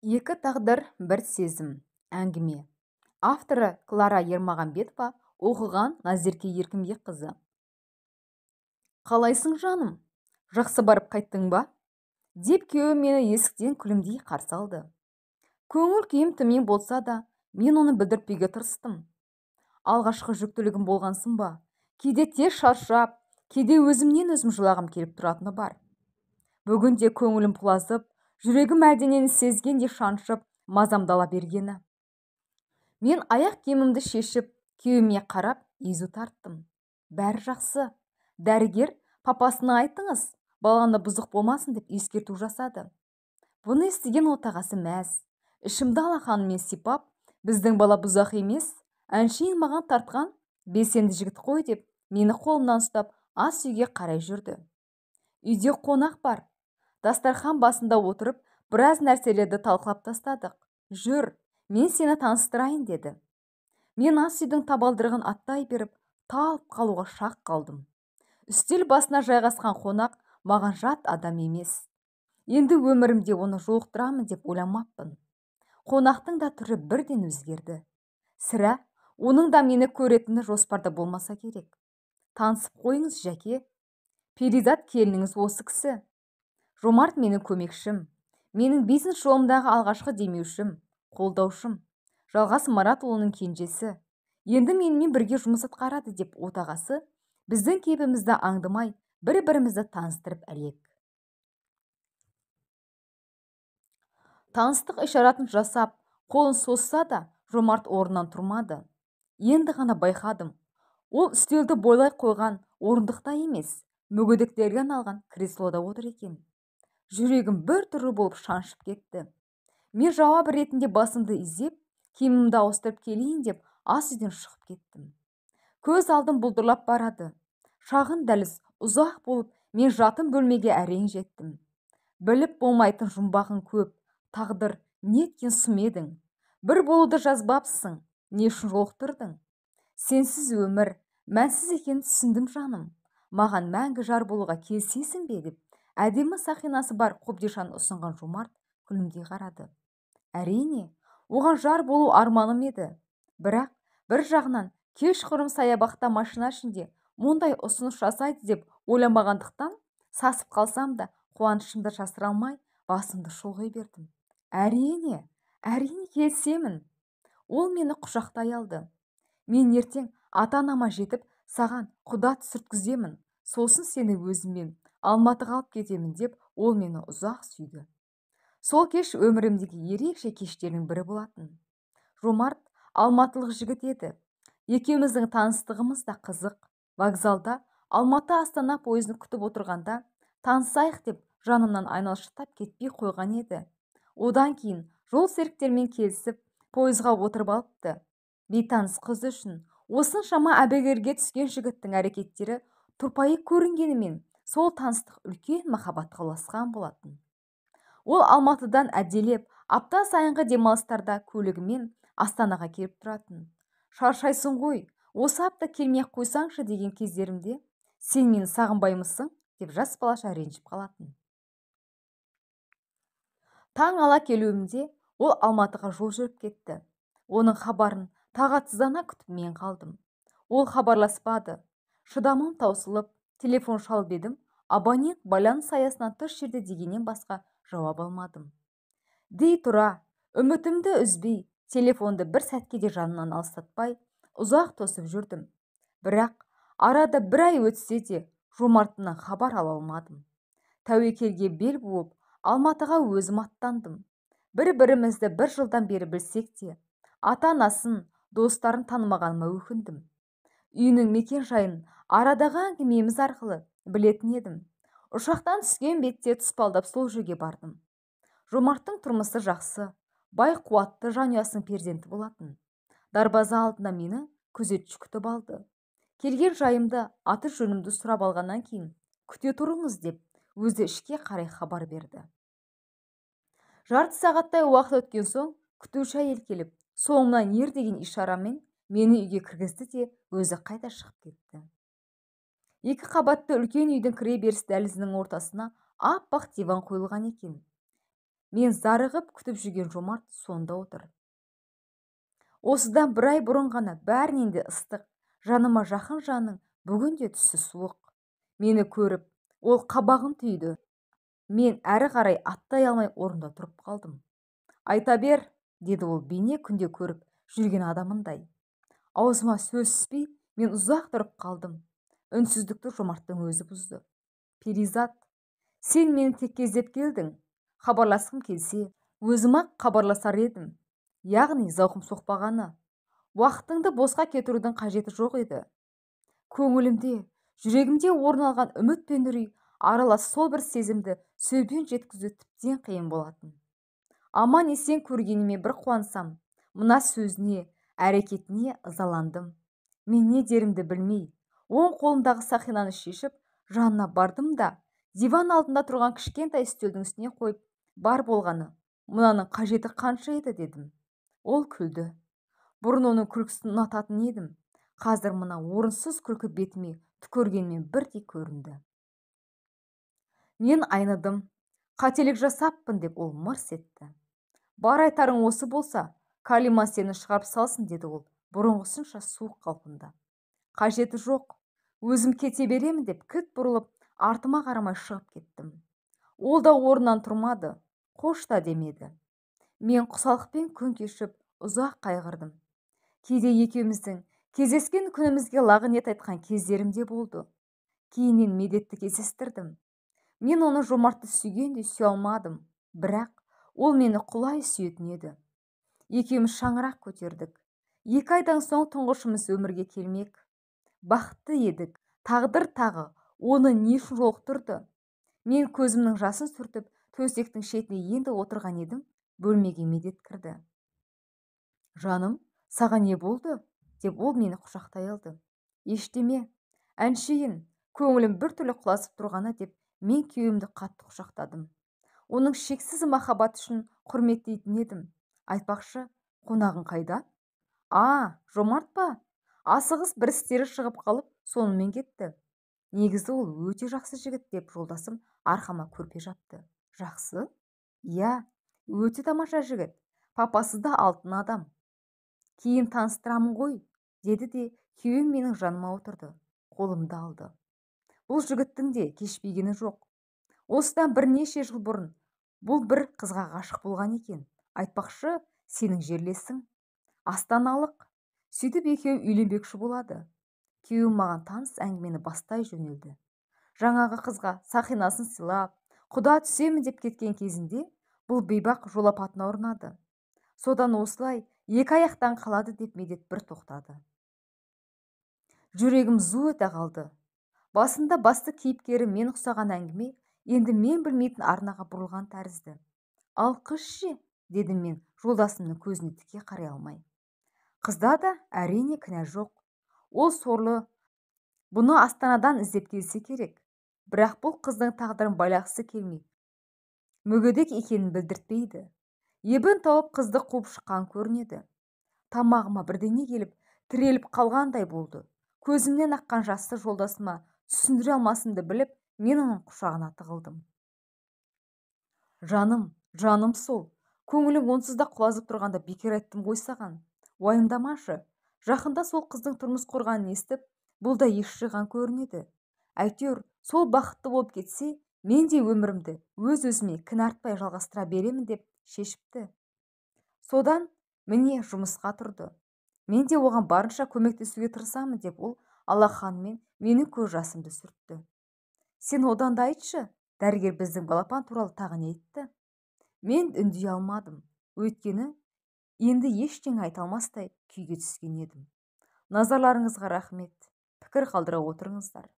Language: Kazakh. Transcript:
Екі тағдыр, бір сезім. Әңгіме. Авторы Клара Ермағанбетова, оқыған Назерке Еркінбекқызы. Қалайсың жаным? Жақсы барып қайттың ба? Деп күйеуім мені есіктен күлімдей қарсы алды. Көңіл күйім төмен болса да, мен оны білдіртпеуге тырыстым. Алғашқы жүктілігім болғансын ба? Кейде тез шаршап, кейде өзімнен өзім жылағым келіп тұратыны бар. Бүгінде көңілім құлазып, жүрегім әлденені сезгенде шаншып, мазамдала бергені. Мен аяқ киімімді шешіп, күйеуіме қарап, езу тарттым. Бәрі жақсы. Дәрігер, папасына айтыңыз, баланы бұзық болмасын деп ескерту жасады. Бұны естіген отағасы мәз. Ішімді алақанымен сипап, біздің бала бұзақ емес, әншейін маған тартқан белсенді жігіт қой деп, мені қолымнан ұстап, ас үйге қарай жүрді. Үйде қонақ бар. Дастархан басында отырып, біраз нәрселерді талқылап тастадық. Жүр, мен сені таныстырайын деді. Мен ас үйдің табалдырығын аттай беріп, талып қалуға шақ қалдым. Үстел басына жайғасқан қонақ маған жат адам емес. Енді өмірімде оны жолықтырамын деп ойламаппын. Қонақтың да түрі бірден өзгерді. Сірә, оның да мені көретіні жоспарда болмаса керек. Танысып қойыңыз, жәке. Перизат келініңіз осы кісі. Жомарт менің көмекшім. Менің бизнес жолымдағы алғашқы демеушім, қолдаушым. Жалғас Маратұлының кенжесі. Енді менімен бірге жұмыс атқарады деп отағасы біздің кейпімізді аңдымай, бір-бірімізді таныстырып әлек. Таныстық ишаратын жасап, қолын созса да, Жомарт орнынан тұрмады. Енді ғана байқадым. Ол үстелді бойлай қойған орындықта емес, мүгедектерге арналған креслода отыр екен. Жүрегім бір түрлі болып шаншып кетті. Мен жауап ретінде басымды изеп, киімімді ауыстырып келейін деп ас үйден шығып кеттім. Көз алдым бұлдырлап барады. Шағын дәліз ұзақ болып, мен жатын бөлмеге әрең жеттім. Біліп болмайтын жұмбағың көп, тағдыр, неткен сұм едің. Бір болуды жазбапсың, не үшін жолықтырдың? Сенсіз өмір, мәнсіз екенін түсіндім жаным. Маған мәңгі жар болуға келсесің бе деп, әдемі сақинасы бар қобдишаны ұсынған Жомарт күлімдей қарады. Әрине, оған жар болу арманым еді. Бірақ бір жағынан кешқұрым саябақта машина ішінде мұндай ұсыныс жасайды деп ойламағандықтан, сасып қалсам да қуанышымды жасыра алмай, басымды шұлғи бердім. Әрине келісемін. Ол мені құшақтай алды. Мен ертең ата-анама жетіп, саған құда түсірткіземін. Сосын сені өзіммен Алматыға алып кетемін деп, ол мені ұзақ сүйді. Сол кеш өмірімдегі ерекше кештердің бірі болатын. Жомарт алматылық жігіт еді. Екеуміздің таныстығымыз да қызық. Вокзалда Алматы-Астана пойызын күтіп отырғанда, танысайық деп жанымнан айналшықтап кетпей қойған еді. Одан кейін жол серіктермен келісіп, пойызға отырып алыпты. Бейтаныс қыз үшін осыншама әбігерге түскен жігіттің әрекеттері тұрпайы көрінгенімен, сол таныстық үлкен махаббатқа ұласқан болатын. Ол Алматыдан әделеп, апта сайынғы демалыстарда көлігімен Астанаға келіп тұратын. Шаршайсың ғой, осы апта келмей қойсаңшы деген кездерімде, сен мені сағынбаймысың деп жас балаша ренжіп қалатын. Таң ала келуімде ол Алматыға жол жүріп кетті. Оның хабарын тағатсыздана күтіп мен қалдым. Ол хабарласпады. Шыдамым таусылып, телефон шалып едім, абонент байланыс аясынан тыс жерде дегеннен басқа жауап алмадым. Дей тұра, үмітімді үзбей, телефонды бір сәтке де жанынан алыстатпай, ұзақ тосып жүрдім. Бірақ арада бір ай өтсе де, Жомартынан хабар ала алмадым. Тәуекелге бел буып, Алматыға өзім аттандым. Бір-бірімізді бір жылдан бері білсек те, ата-анасын, достарын танымағаныма өкіндім. Үйінің мекен жайын арадағы әңгімеміз арқылы білетін едім. Ұшақтан түскен бетте тұспалдап сол жерге бардым. Жомарттың тұрмысы жақсы, бай қуатты жанұясының перзенті болатын. Дарбаза алдына мені күзетші күтіп алды. Келген жайымды, аты жөнімді сұрап алғаннан кейін, күте тұрыңыз деп, өзі ішке қарай хабар берді. Жарты сағаттай уақыт өткен соң, күтуші әйел келіп, соңымнан ер деген ишарамен мені үйге кіргізді де, өзі қайта шығып кетті. Екі қабатты үлкен үйдің кіре беріс дәлізінің ортасына аппақ диван қойылған екен. Мен зарығып күтіп жүрген Жомарт сонда отыр. Осыдан бір ай бұрын ғана бәрінен де ыстық, жаныма жақын жаның бүгінде түсі суық. Мені көріп, ол қабағын түйді. Мен әрі қарай аттай алмай орында тұрып қалдым. Айта бер, деді ол бейне күнде көріп жүрген адамындай. Аузыма сөз түспей, мен ұзақ тұрып қалдым. Үнсіздікті Жомарттың өзі бұзды. Перизат, сен мені тек кездеп келдің. Хабарласқым келсе, өзім-ақ хабарласар едім. Яғни зауқым соқпағаны. Уақытыңды босқа кетірудің қажеті жоқ еді. Көңілімде, жүрегімде орын алған үміт пен үрей аралас сол бір сезімді сөзбен жеткізу тіптен қиын болатын. Аман есен көргеніме бір қуансам, мына сөзіне, әрекетіне ызаландым. Мен не дерімді білмей, оң қолымдағы сақинаны шешіп, жанына бардым да, диван алдында тұрған кішкентай үстелдің үстіне қойып, бар болғаны, мынаның қажеті қанша еді дедім. Ол күлді. Бұрын оның күлкісін ұнататын едім. Қазір мына орынсыз күлкі бетіме түкіргенмен бірдей көрінді. Мен айныдым. Қателік жасаппын деп ол мырс етті. Бар айтарың осы болса, Калима сені шығарып салсын, деді ол бұрынғысынша суық қалпында. Қажеті жоқ. Өзім кете беремін деп кілт бұрылып, артыма қарамай шығып кеттім. Ол да орнынан тұрмады, қош та демеді. Мен құсалықпен күн кешіп, ұзақ қайғырдым. Кейде екеуміздің кездескен күнімізге лағынет айтқан кездерімде болды. Кейіннен Медетті кездестірдім. Мен оны Жомартты сүйгендей сүйе алмадым, бірақ ол мені құлай сүйетін еді. Екеуміз шаңырақ көтердік. 2 айдан соң тұңғышымыз өмірге келмек. Бақытты едік. Тағдыр тағы оны не үшін жолықтырды? Мен көзімнің жасын сүртіп, төсектің шетіне енді отырған едім, бөлмеге Медет кірді. Жаным, саған не болды? Деп ол мені құшақтай алды. Ештеме, әншейін, көңілім біртүрлі құласып тұрғаны деп мен күйеуімді қатты құшақтадым. Оның шексіз махаббат үшін құрметтейтін едім. Айтпақшы, қонағың қайда? Жомарт па? Асығыс бір істері шығып қалып, сонымен кетті. Негізі ол өте жақсы жігіт, деп жолдасым арқама көрпе жапты. Жақсы? Иә, өте тамаша жігіт. Папасы да алтын адам. Кейін таныстырамын ғой, деді де күйеуім менің жаныма отырды. Қолымды алды. Бұл жігіттің де кешпегені жоқ. Осыдан бірнеше жыл бұрын бұл бір қызға ғашық болған екен. Айтпақшы, сенің жерлесің. Астаналық. Сөйтіп екеуі үйленбекші болады. Күйеуім маған таныс әңгімені бастай жөнелді. Жаңағы қызға сақинасын сыйлап, құда түсемін деп кеткен кезінде бұл бейбақ жол апатына ұрынады. Содан осылай 2 аяқтан қалады деп Медет бір тоқтады. Жүрегім зу ете қалды. Басында басты кейіпкері мен ұқсаған әңгіме енді мен білмейтін арнаға бұрылған тәрізді. Ал қыз ше, дедім мен жолдасымның көзіне тіке қарай алмай. Қызда да әрине кінә жоқ. Ол сорлы. Бұны Астанадан іздеп келсе керек. Бірақ бұл қыздың тағдырын байлағысы келмей, мүгедек екенін білдіртпейді. Ебін тауып қызды қуып шыққан көрінеді. Тамағыма бірдеңе келіп, тіреліп қалғандай болды. Көзімнен аққан жасты жолдасыма түсіндіре алмасымды біліп, мен оның құшағына тығылдым. Жаным сол. Көңілің онсыз да құлазып тұрғанда бекер айттым ғой саған. Уайымдамашы. Жақында сол қыздың тұрмыс құрғанын естіп, бұл да еш жиған көрінеді. Әйтеуір, сол бақытты болып кетсе, мен де өмірімді өз-өзіме кінә артпай жалғастыра беремін деп шешіпті. Содан міне жұмысқа тұрды. Мен де оған барынша көмектесуге тырысамын деп ол алақанымен менің көз жасымды сүртті. Сен одан да айтшы, дәрігер біздің балапан туралы тағы не айтты? Мен үндей алмадым. Өйткені енді ештеңе айта алмастай күйге түскен едім. Назарларыңызға рахмет. Пікір қалдыра отырыңыздар.